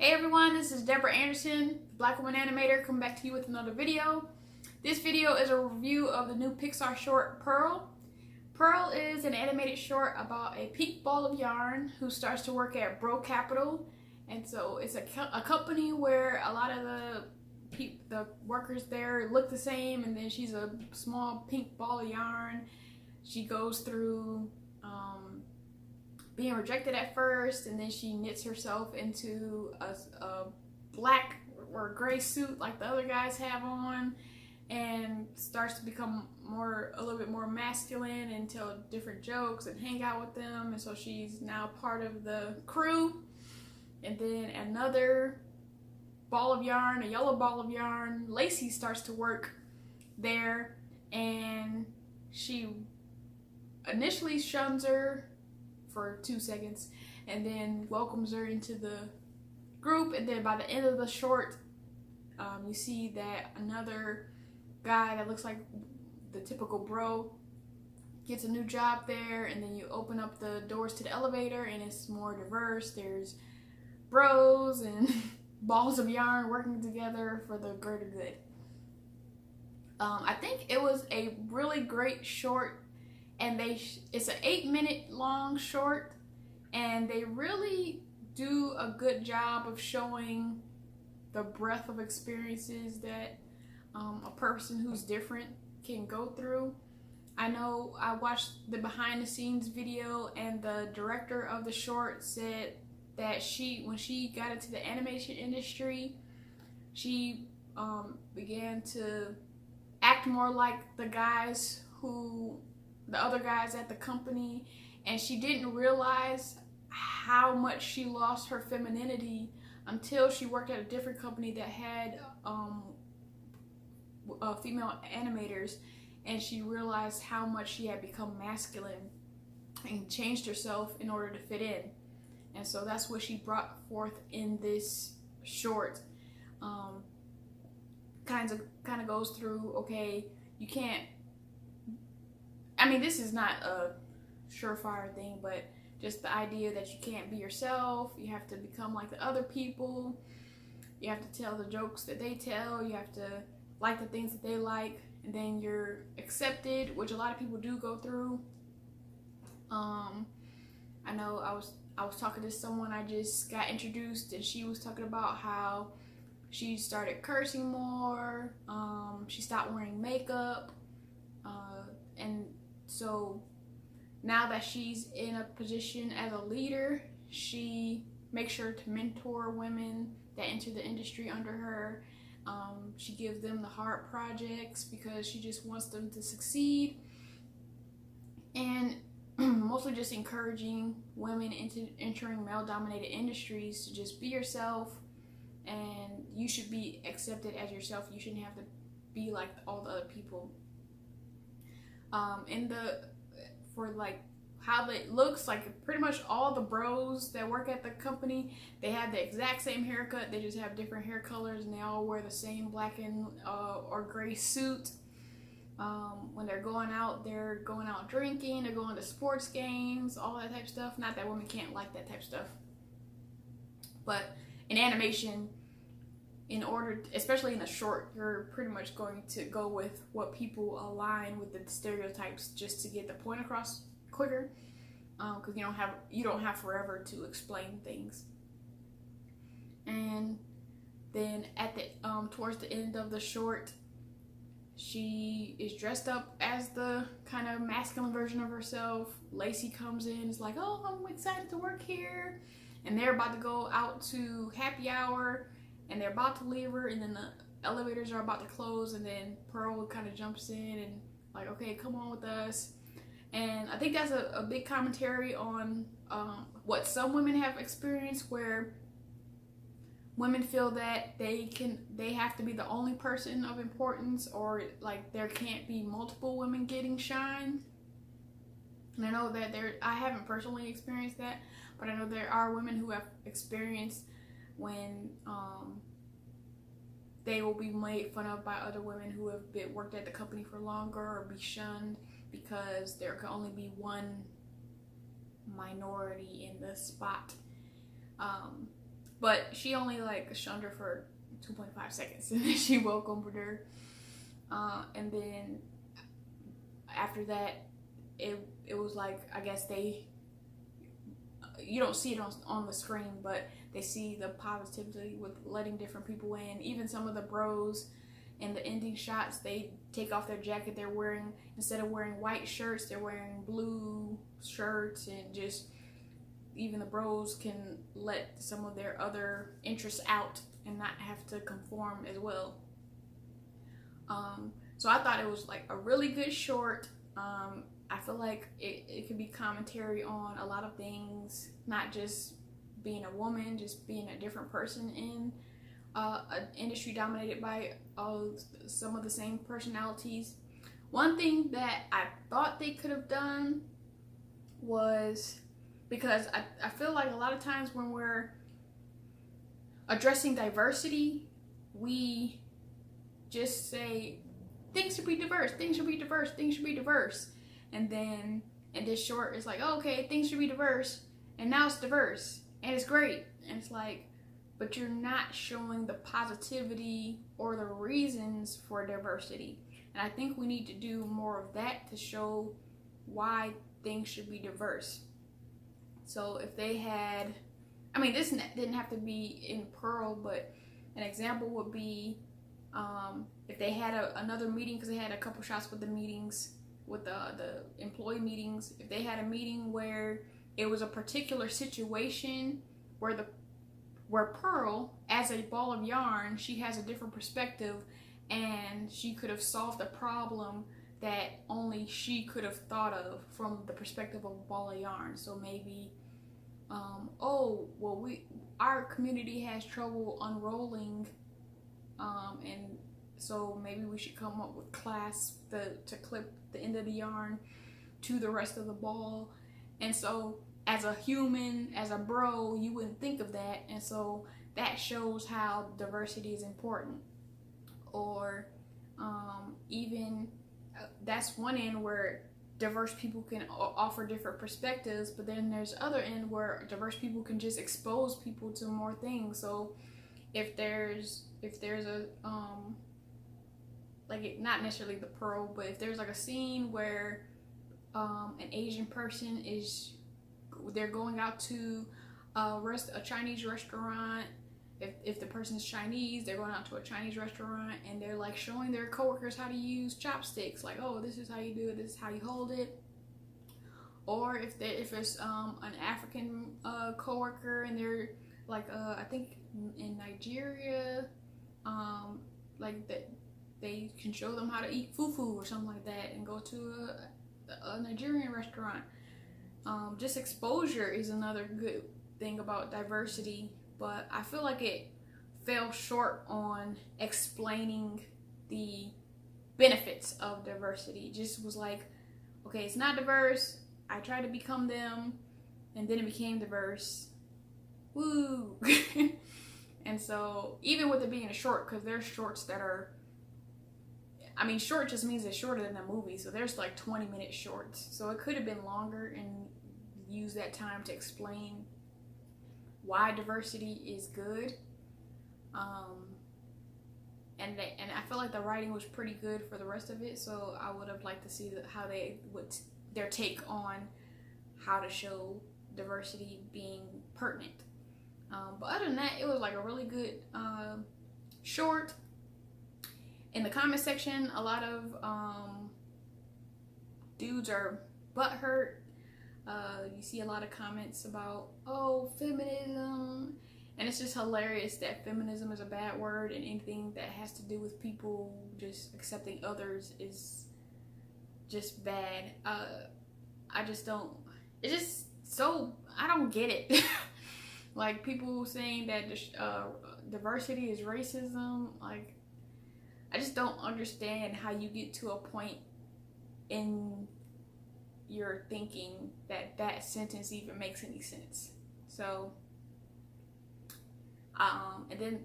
Hey everyone, this is Deborah Anderson, BlkWmnAnimator, coming back to you with another video. This video is a review of the new Pixar short, Purl. Purl is an animated short about a pink ball of yarn who starts to work at BlkCapital. And so it's a company where a lot of the workers there look the same, and then she's a small pink ball of yarn. She goes through being rejected at first, and then she knits herself into a black or gray suit like the other guys have on, and starts to become a little bit more masculine and tell different jokes and hang out with them. And so she's now part of the crew. And then another ball of yarn, a yellow ball of yarn, Lacey, starts to work there, and she initially shuns her for 2 seconds and then welcomes her into the group. And then by the end of the short, you see that another guy that looks like the typical bro gets a new job there, and then you open up the doors to the elevator and it's more diverse. There's bros and balls of yarn working together for the greater good. I think it was a really great short, and it's an 8-minute long short, and they really do a good job of showing the breadth of experiences that a person who's different can go through. I know I watched the behind the scenes video, and the director of the short said that when she got into the animation industry, she began to act more like the other guys at the company, and she didn't realize how much she lost her femininity until she worked at a different company that had female animators, and she realized how much she had become masculine and changed herself in order to fit in. And so that's what she brought forth in this short. Kind of goes through, okay, you can't, I mean, this is not a surefire thing, but just the idea that you can't be yourself. You have to become like the other people. You have to tell the jokes that they tell. You have to like the things that they like, and then you're accepted, which a lot of people do go through. I know I was talking to someone I just got introduced, and she was talking about how she started cursing more. She stopped wearing makeup, and so now that she's in a position as a leader, she makes sure to mentor women that enter the industry under her. She gives them the hard projects because she just wants them to succeed, and mostly just encouraging women into entering male-dominated industries to just be yourself, and you should be accepted as yourself. You shouldn't have to be like all the other people. For like how it looks like, pretty much all the bros that work at the company, they have the exact same haircut. They just have different hair colors, and they all wear the same black and or gray suit. When they're going out drinking, they're going to sports games, all that type of stuff. Not that women can't like that type of stuff, but in animation, especially in a short, you're pretty much going to go with what people align with the stereotypes just to get the point across quicker, because you don't have forever to explain things. And then at the towards the end of the short, she is dressed up as the kind of masculine version of herself. Lacey comes in, is like, "Oh, I'm excited to work here," and they're about to go out to happy hour, and they're about to leave her, and then the elevators are about to close, and then Purl kind of jumps in and like, "Okay, come on with us." And I think that's a big commentary on what some women have experienced, where women feel that they have to be the only person of importance, or like there can't be multiple women getting shine. And I know that I haven't personally experienced that, but I know there are women who have experienced when they will be made fun of by other women who have worked at the company for longer, or be shunned because there can only be one minority in the spot. but she only like shunned her for 2.5 seconds, and then she welcomed her. And then after that, it was like, I guess you don't see it on the screen, but they see the positivity with letting different people in. Even some of the bros in the ending shots, they take off their jacket. They're wearing, instead of wearing white shirts, they're wearing blue shirts, and just even the bros can let some of their other interests out and not have to conform as well. So I thought it was like a really good short. I feel like it could be commentary on a lot of things, not just being a woman, just being a different person in an industry dominated by some of the same personalities. One thing that I thought they could have done was, because I feel like a lot of times when we're addressing diversity, we just say things should be diverse, things should be diverse, things should be diverse. And then in this short, it's like, oh, okay, things should be diverse, and now it's diverse, and it's great. And it's like, but you're not showing the positivity or the reasons for diversity. And I think we need to do more of that to show why things should be diverse. So if they had, I mean, this didn't have to be in Purl, but an example would be if they had another meeting, because they had a couple shots with the meetings, with the employee meetings. If they had a meeting where it was a particular situation where Purl, as a ball of yarn, she has a different perspective, and she could have solved a problem that only she could have thought of from the perspective of a ball of yarn. So maybe, oh, well, our community has trouble unrolling, and so maybe we should come up with clasps to clip the end of the yarn to the rest of the ball. And so as a human, as a bro, you wouldn't think of that, and so that shows how diversity is important. Or even that's one end where diverse people can offer different perspectives, but then there's other end where diverse people can just expose people to more things. So if there's a like, not necessarily the Purl, but if there's like a scene where an Asian person they're going out to a Chinese restaurant. If the person's Chinese, they're going out to a Chinese restaurant, and they're like showing their coworkers how to use chopsticks. Like, oh, this is how you do it, this is how you hold it. Or if it's an African coworker, and they're like, I think in Nigeria, like that they can show them how to eat fufu or something like that, and go to a Nigerian restaurant. Just exposure is another good thing about diversity, but I feel like it fell short on explaining the benefits of diversity. It just was like, okay, it's not diverse, I tried to become them, and then it became diverse. Woo! And so even with it being a short, because there's shorts that are, I mean, short just means it's shorter than a movie, so there's like 20-minute shorts. So it could have been longer and use that time to explain why diversity is good. And I feel like the writing was pretty good for the rest of it, so I would have liked to see how their take on how to show diversity being pertinent. But other than that, it was like a really good short. In the comment section, a lot of dudes are butthurt. You see a lot of comments about, oh, feminism, and it's just hilarious that feminism is a bad word, and anything that has to do with people just accepting others is just bad. I just don't, it's just so, I don't get it. Like, people saying that diversity is racism, like, I just don't understand how you get to a point in your thinking that sentence even makes any sense. So, and then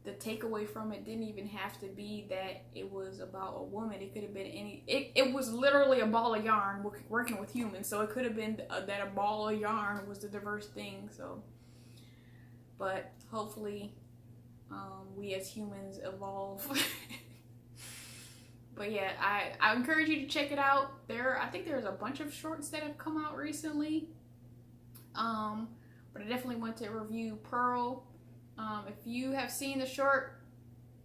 the takeaway from it didn't even have to be that it was about a woman. It could have been it was literally a ball of yarn working with humans. So it could have been that a ball of yarn was the diverse thing. So, but hopefully we as humans evolve. But yeah, I encourage you to check it out. I think there's a bunch of shorts that have come out recently. But I definitely want to review Purl. If you have seen the short,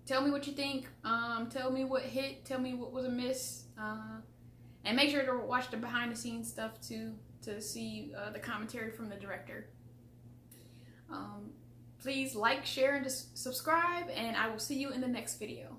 tell me what you think. Tell me what hit. Tell me what was a miss. And make sure to watch the behind the scenes stuff too, to see the commentary from the director. Please like, share, and subscribe, and I will see you in the next video.